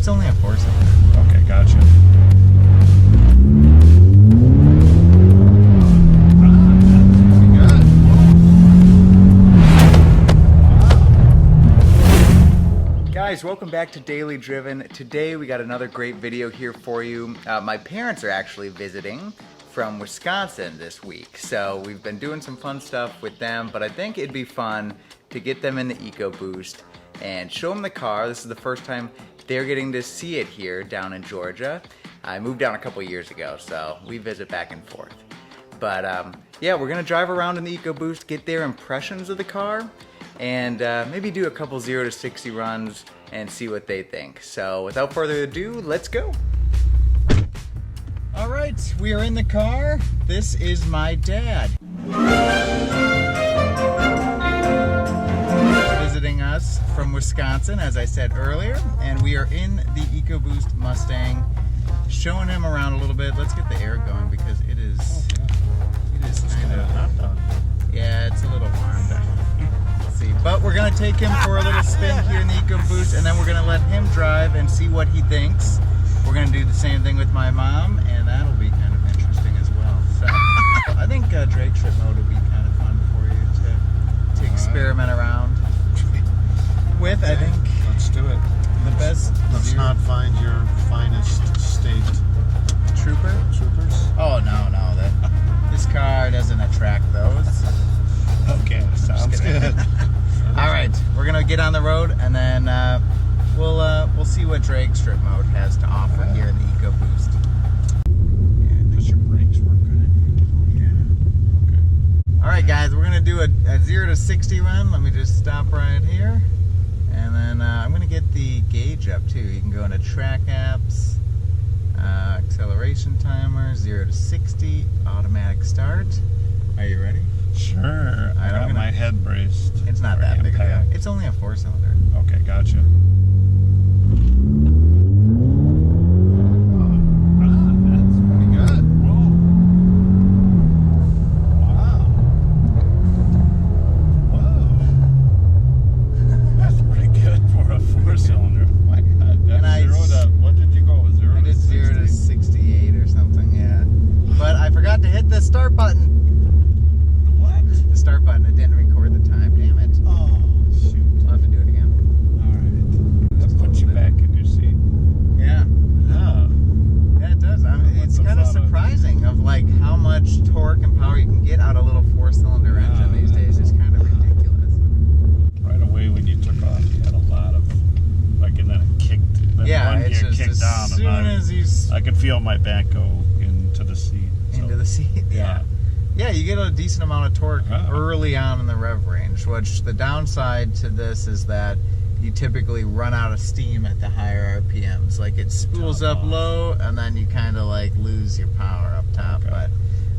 It's only a 4-cylinder. Okay, gotcha. Guys, welcome back to Daily Driven. Today we got another great video here for you. My parents are actually visiting from Wisconsin this week, so we've been doing some fun stuff with them, but I think it'd be fun to get them in the Ecoboost and show them the car. This is the first time they're getting to see it here down in Georgia. I moved down a couple years ago, so we visit back and forth. But yeah, we're gonna drive around in the Ecoboost, get their impressions of the car, and maybe do a couple 0 to 60 runs and see what they think. So without further ado, let's go. All right, we are in the car. This is my dad. Visiting us from Wisconsin, as I said earlier, and we are in the Ecoboost Mustang, showing him around a little bit. Let's get the air going because it is kind of hot dog. Yeah, it's a little warm down. See, but we're gonna take him for a little spin here in the Ecoboost, and then we're gonna let him drive and see what he thinks. We're gonna do the same thing with my mom, and that'll be kind of interesting as well. So I think Drake strip mode would be kind of fun for you to experiment around with. Okay. I think let's do it. The best. Let's not find your finest state troopers. Oh no, this car doesn't attract those. Okay, sounds good. All right, we're gonna get on the road, and then we'll see what Drake strip mode has to offer here in the Ecoboost. Does your brakes work good? Yeah. Okay. All right, guys, we're gonna do a 0 to 60 run. Let me just stop right here, and then I'm gonna get the gauge up too. You can go into track apps, acceleration timer, 0 to 60, automatic start. Are you ready? Sure. I got my head braced. It's not that big of a deal. It's only a 4-cylinder. Okay, gotcha. That's pretty good. Whoa. Wow. Whoa. That's pretty good for a 4-cylinder. My God. That's 0 to, what did you go? 0 I did 0 to 68 or something, yeah. But I forgot to hit the start button. The start button, it didn't record the time, damn it. Oh, shoot. I'll have to do it again. Alright. Let's put you back in your seat. Yeah. Yeah. Yeah, it does. It's kind of surprising of like how much torque and power you can get out of a little 4-cylinder engine these days. It's kind of ridiculous. Right away when you took off, you had a lot of, like, and then it kicked. Then Yeah, one it's gear just kicked as down, soon as you... I could feel my back go into the seat. Into the seat, yeah. Yeah, you get a decent amount of torque early on in the rev range, which the downside to this is that you typically run out of steam at the higher RPMs. Like it spools up low and then you kind of like lose your power up top. Okay. But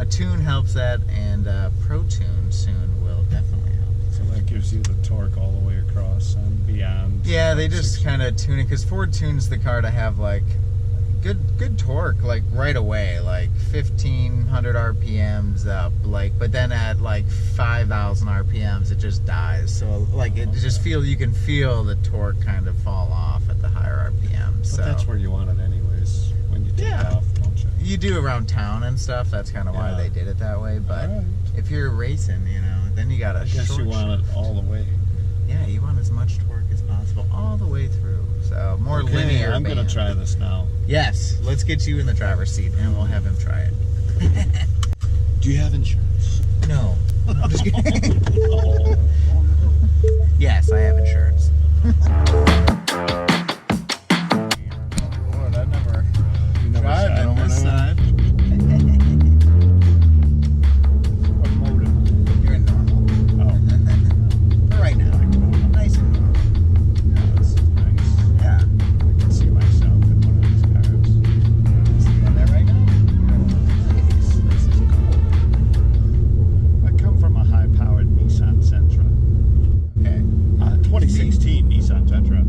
a tune helps that, and Pro Tune soon will definitely help. So that gives you the torque all the way across and beyond. Yeah, they just kind of tune it, because Ford tunes the car to have like good torque, like right away, like 1500 RPMs up, like, but then at like 5000 RPMs it just dies. So like it just you can feel the torque kind of fall off at the higher RPMs. But so that's where you want it anyways when you take off, don't you? You do around town and stuff. That's kind of why they did it that way. But if you're racing, you know, then you got to. I guess you want it all the way. Yeah, you want as much torque as possible all the way through. So more linear. I'm gonna try this now. Yes, let's get you in the driver's seat and we'll have him try it. Do you have insurance? No. I'm just kidding. Yes, I have insurance. Lord, I've never tried on this side. What motive? You're in normal. Oh. For right now, nice and normal. Yeah, that's nice. Yeah. I can see myself in one of these cars. See you in there right now? Nice. This is cool. I come from a high-powered Nissan Sentra. Okay. 2016 Nissan Sentra.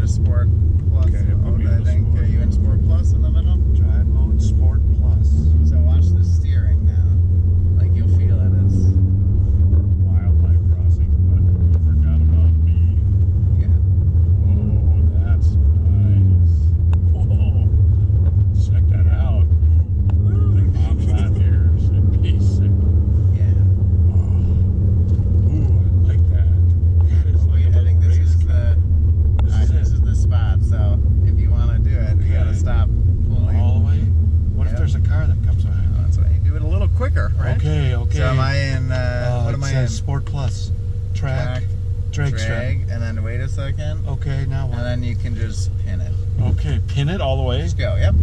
to Sport Plus Okay, put mode, me in I the think. Sport. Are you in Sport Plus in the middle? Drive mode Sport Plus. So watch the steering now. Like you'll feel it. It's Wildlife crossing, but you forgot about me. yeah. Oh, that's nice. Whoa. Check that out. I think Mom's not here. She'd be sick. Yeah. Ooh, I like that. That is like a I think little this race is car. the this is the spot. So if you want to do it, you gotta Okay. stop pulling. All the way? What if Yep. there's a car that comes behind me? That's why you do it a little quicker, right? Okay, okay. So am I in? What am it I says in? Sport Plus. Track. Drag strap. Drag, and then wait a second, Okay, now what? and then you can just pin it. Okay, pin it all the way. Just go. Yep.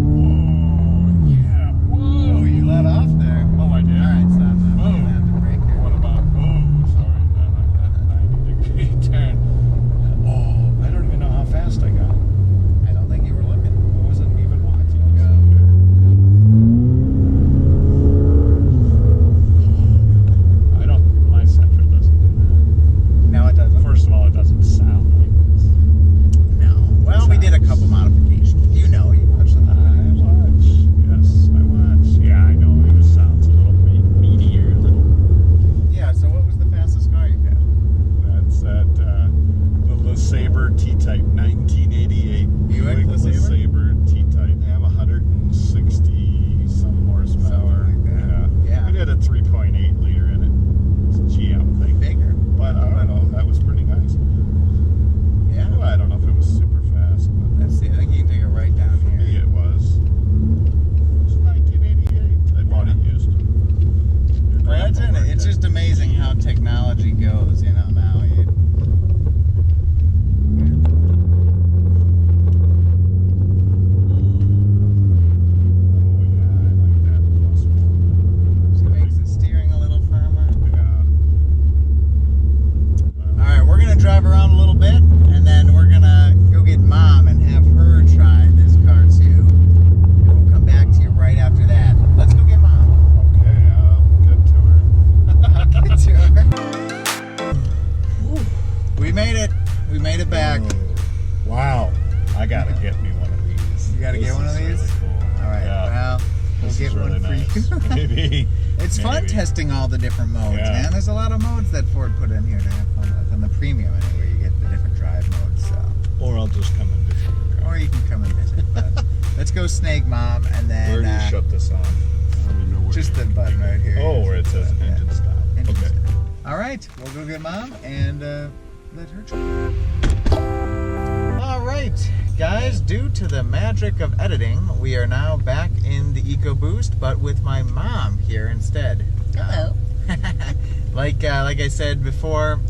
Oh, yeah. Whoa. Oh, you let off there. Oh, I did. All right, stop. I'm Whoa. gonna have to brake here. What about? Oh, sorry. That 90-degree turn. Oh, I don't even know how fast I got. I don't think you were looking. I wasn't even watching. I don't. My Sentra doesn't do No, it doesn't. that. First of all, it doesn't sound like this. No. Well, we did a couple modifications. You know, you watched them. I watch. Yes, I watch. Yeah, I know. It just sounds a little meatier, a little. Yeah. So, what was the fastest car you've had? That's that the LeSabre T-Type 1988. Buick LeSabre? LeSabre T-Type. They have 160 some horsepower. Something like that. Yeah. It had a 3.8 liter in it. It's a GM thing. Bigger. But I don't know. That was pretty nice. Yeah. Well, I don't know if it was super fast, but Let's see. I think you can take it right down for me here. it was. It was 1988. I bought it used. Your Well, that's grandpa in it. worked It's at- just amazing how technology goes. You know now. Oh yeah, I like that plus one. She makes the steering a little firmer. Yeah. All right, we're gonna drive around a little bit, and then we're gonna go get Mom and have her try this car too. And we'll come back to you right after that. Let's go get Mom. Okay, I'll get to her. Get to her. We made it. We made it back. Wow. I gotta get me one of these. You gotta This get one of is these? Really cool. All right. Yeah. Well, we'll This get is really one for nice. you. Maybe. It's fun Maybe. testing all the different modes, Yeah. man. There's a lot of modes that Ford put in here to have fun with. And the premium, anyway, you get the different drive modes. So, Or I'll just come and visit your car. or you can come and visit. But let's go snag Mom, and then Where do you shut this off? I don't even know where just the you- button right here. Oh, where it says Yeah. engine stop. Engine Okay. stop. All right, we'll go get Mom and let her try. All right, guys, due to the magic of editing, we are now back in the Ecoboost, but with my mom here instead. Hello. Like I said before,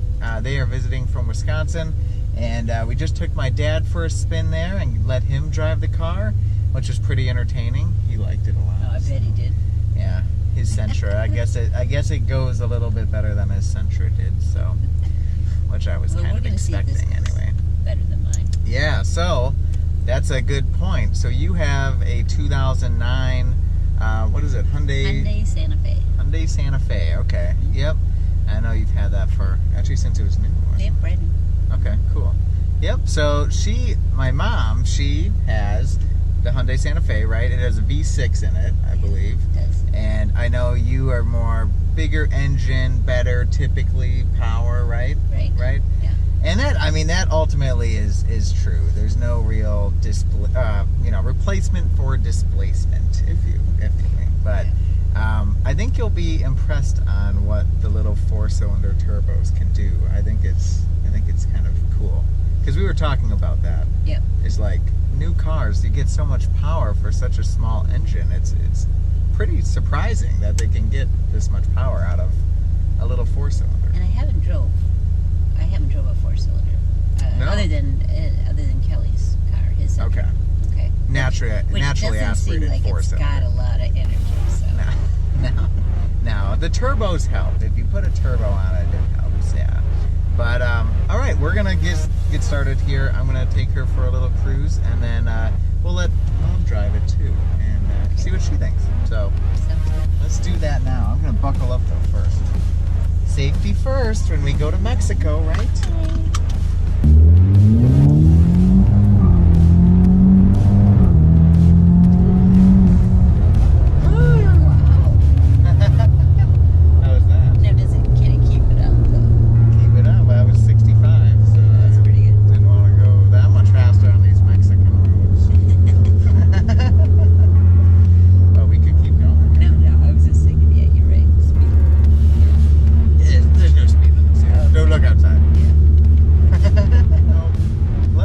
they are visiting from Wisconsin, and we just took my dad for a spin there and let him drive the car, which was pretty entertaining. He liked it a lot. Oh, I bet he did. Yeah, his Sentra. I guess it goes a little bit better than his Sentra did. So, which I was Well, kind we're of gonna see if this expecting is anyway. better than mine. Yeah. So that's a good point. So you have a 2009. What is it? Hyundai Santa Fe. Hyundai Santa Fe. Okay. Yep. I know you've had that for actually since it was new. wasn't Yep, brand new. Okay, cool. Yep, so my mom, she has the Hyundai Santa Fe, right? It has a V6 in it, I believe. It does. And I know you are more bigger engine, better typically power, right? Right. Right? Yeah. And that ultimately is true. There's no real replacement for displacement, if you may. But I think you'll be impressed on what the little 4-cylinder turbos can do. I think it's kind of cool because we were talking about that. Yep. It's like new cars, you get so much power for such a small engine. It's pretty surprising that they can get this much power out of a little 4-cylinder. And I haven't drove a 4-cylinder. No? Other than Kelly's car, his Sentra. Okay. Okay. Naturally Which naturally doesn't seem aspirated like it's 4-cylinder. got a lot of energy. So. No, the turbos help. If you put a turbo on it, it helps, yeah. But, all right, we're going to get started here. I'm going to take her for a little cruise, and then we'll let Mom drive it, too, and see what she thinks. So, Sounds good. let's do that now. I'm going to buckle up, though, first. Safety first when we go to Mexico, right? How was that? Now, can it keep it up though? Keep it up. I was 65, so That's pretty good. didn't want to go that much faster on these Mexican roads. But we could keep going. No, I was just thinking, yeah, you're right. Speed. There's no speed limits here. Go look outside. Yeah. Well,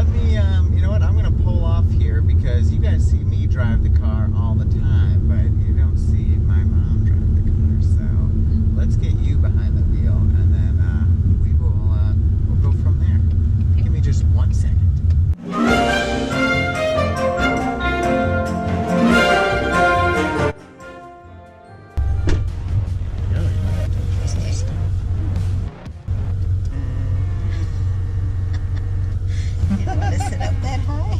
let me, you know what? I'm going to pull off here because you guys see me drive the car all the time, but you don't see my mom drive the car. So let's get you behind the wheel, and then we'll go from there. Give me just 1 second. You don't want to sit up that high?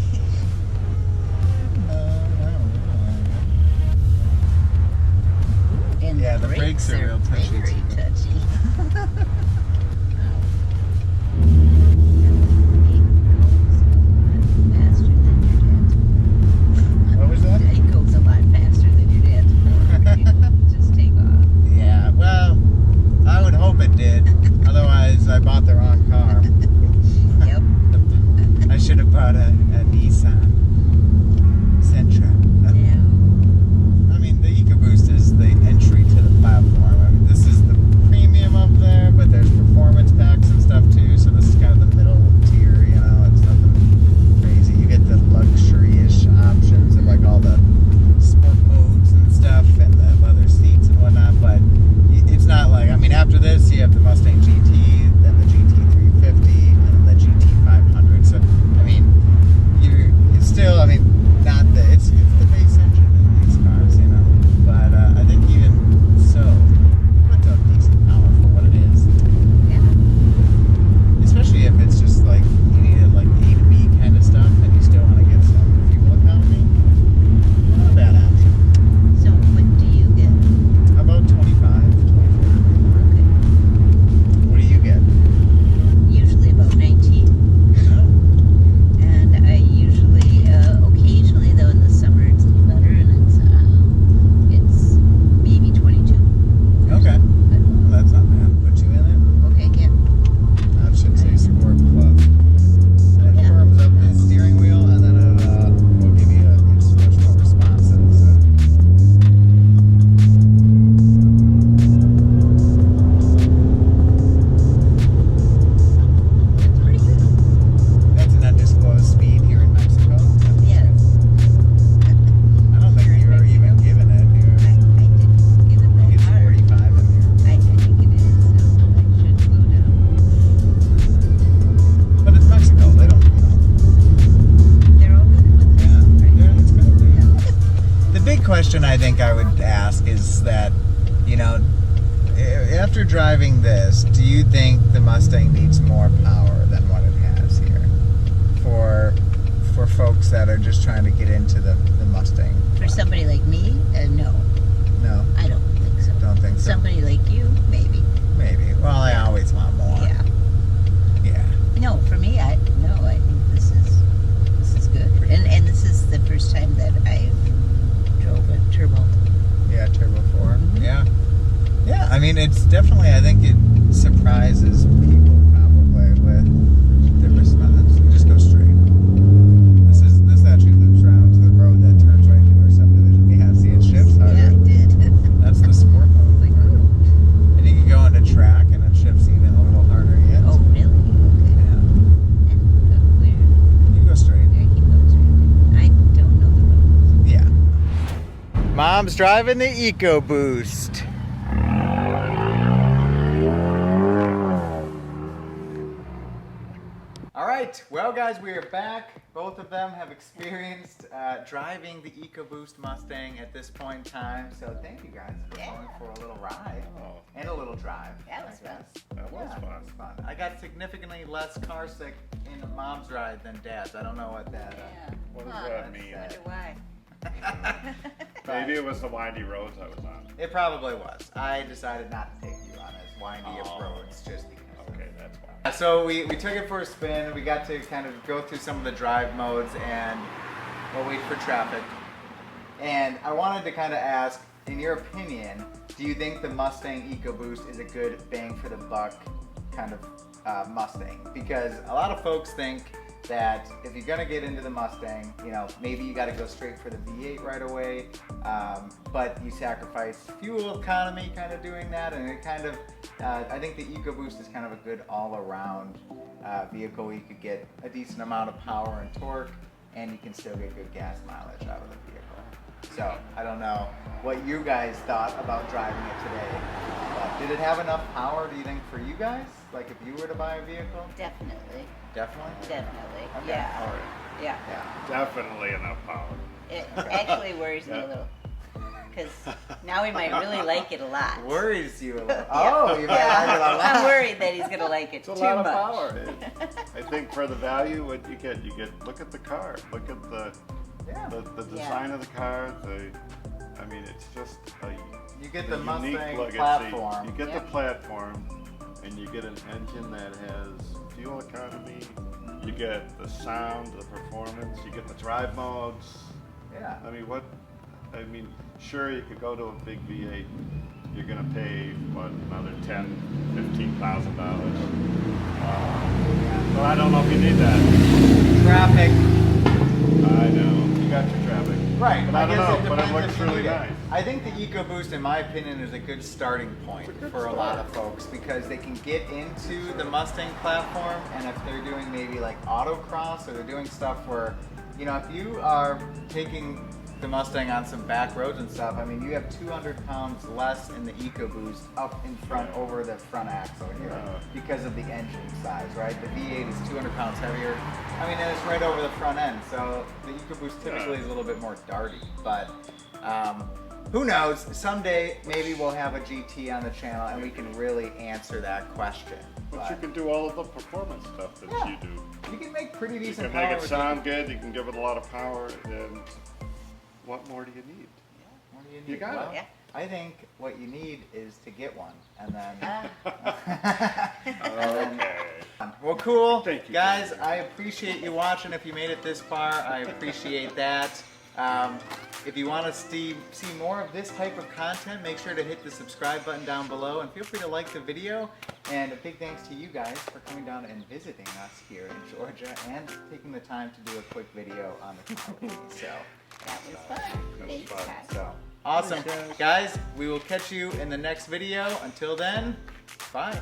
And Yeah, the brakes are real touchy, very too. touchy. Faster than your dad's. What was that? It goes a lot faster than your dad's. Just take off. Yeah, well, I would hope it did. Otherwise, I bought the wrong car. Yep. I should have bought a Nissan Sentra. Yeah. I mean, the Ecoboost is the entry to the platform. I mean, this is the premium up there, but there's performance packs and stuff too. So this is kind of the middle tier. You know, it's nothing crazy. You get the luxury-ish options of like all the sport modes and stuff, and the leather seats and whatnot. But it's not like, I mean, after this, you have the Mustang GT, then the GT 350, and then the GT 500. So, I mean, it's still, I mean, not the, it's the base engine in these cars, you know. But I think even so, it puts out decent power for what it is. Yeah. Especially if it's just like, you need it like A to B kind of stuff, and you still want to get some fuel economy. Not a bad option. So what do you get? About 25, 24. Okay. What do you get? Usually about 19. Oh. And I usually, occasionally though in the summer it's a little better and it's maybe 22. Okay. But, Well, that's not bad. Put you in it? okay, yeah. That should say Sport Plus. And it Yeah. firms up the steering wheel, and then it will give you it's much more responsive. So. It's pretty good. That's an undisclosed speed here in Mexico. Yes. I don't think you were even given it here. I didn't give it I think that it's hard. 45 in here. I think it is, so I should slow down. But it's Mexico. They don't, you know. They're all good with it. Yeah, it's good. The big question I think I would ask is that, you know, after driving this, do you think the Mustang needs more power than what it has here? For folks that are just trying to get into the Mustang. For somebody like me, no, No, I don't think so. don't think so. Somebody like you, maybe. Maybe. Well, I always want more. Yeah. Yeah. No, for me, I think this is good. And this is the first time that I've drove a turbo. Yeah, Turbo 4. Mhm. Yeah. Yeah, I mean, it's definitely, I think it surprises people probably with the response. Just go straight. This actually loops around to the road that turns right into our subdivision. Yeah, see it shifts harder. Yeah, I did. That's the sport mode. Like, ooh. And you can go into track and it shifts even a little harder yet. Oh, really? Okay. Yeah. And where? You go straight. There, keep going straight. I don't know the road. Yeah. Mom's driving the Ecoboost. All right, well guys, we are back. Both of them have experienced driving the Ecoboost Mustang at this point in time. So thank you guys for going for a little ride Oh. and a little drive. That was I fun. guess. That was Yeah, fun. it was fun. I got significantly less car sick in Mom's ride than Dad's. I don't know what that. What does Huh. that That's mean? Wonder why. Maybe it was the windy roads I was on. It probably was. I decided not to take you on as windy of roads just because. Okay, that's fine. So we took it for a spin. We got to kind of go through some of the drive modes and we'll wait for traffic. And I wanted to kind of ask, in your opinion, do you think the Mustang Ecoboost is a good bang for the buck kind of Mustang? Because a lot of folks think that if you're gonna get into the Mustang, you know, maybe you gotta go straight for the V8 right away, but you sacrifice fuel economy kind of doing that, and it kind of, I think the Ecoboost is kind of a good all-around vehicle. You could get a decent amount of power and torque, and you can still get good gas mileage out of the vehicle. So, I don't know what you guys thought about driving it today, but did it have enough power, do you think, for you guys? Like if you were to buy a vehicle? Definitely. Definitely? Definitely. Okay. Yeah. All right. Yeah. Yeah. Definitely enough power. It actually worries me a little. Because now we might really like it a lot. Worries you a little. Yeah. Oh, you might like it a lot. I'm worried that he's going to like it It's a too lot much. of power. I think for the value, what you get, look at the car, look at the Yeah. the design of the car. I mean, it's just a You get the unique Mustang look. platform. You get Yeah. the platform, and you get an engine that has fuel economy. You get the sound, the performance. You get the drive modes. Yeah. I mean, sure, you could go to a big V8. You're gonna pay what, another $10,000-$15,000. But I don't know if you need that. Traffic. I know you got your traffic. Right. But I don't guess know. it But it depends looks if you really need it. nice. I think the Ecoboost, in my opinion, is a good starting point It's a good for a lot start. of folks because they can get into the Mustang platform, and if they're doing maybe like autocross or they're doing stuff where, you know, if you are taking the Mustang on some back roads and stuff, I mean, you have 200 pounds less in the Ecoboost up in front over the front axle here Yeah. because of the engine size, right? The V8 is 200 pounds heavier. I mean, and it's right over the front end, so the Ecoboost typically is a little bit more darty, but who knows? Someday maybe we'll have a GT on the channel and we can really answer that question. But you can do all of the performance stuff that Yeah. you do. You can make pretty You decent can power make it with sound good. You can give it a lot of power. And what more do you need? What do you You need? got Well, it. Yeah. I think what you need is to get one, and then. Okay. Well, cool. Thank you. Guys, I appreciate you watching. If you made it this far, I appreciate that. If you want to see more of this type of content, make sure to hit the subscribe button down below and feel free to like the video. And a big thanks to you guys for coming down and visiting us here in Georgia and taking the time to do a quick video on the company. So, That was fun. That was Thanks, fun. guys. so awesome. Guys, we will catch you in the next video. Until then, bye.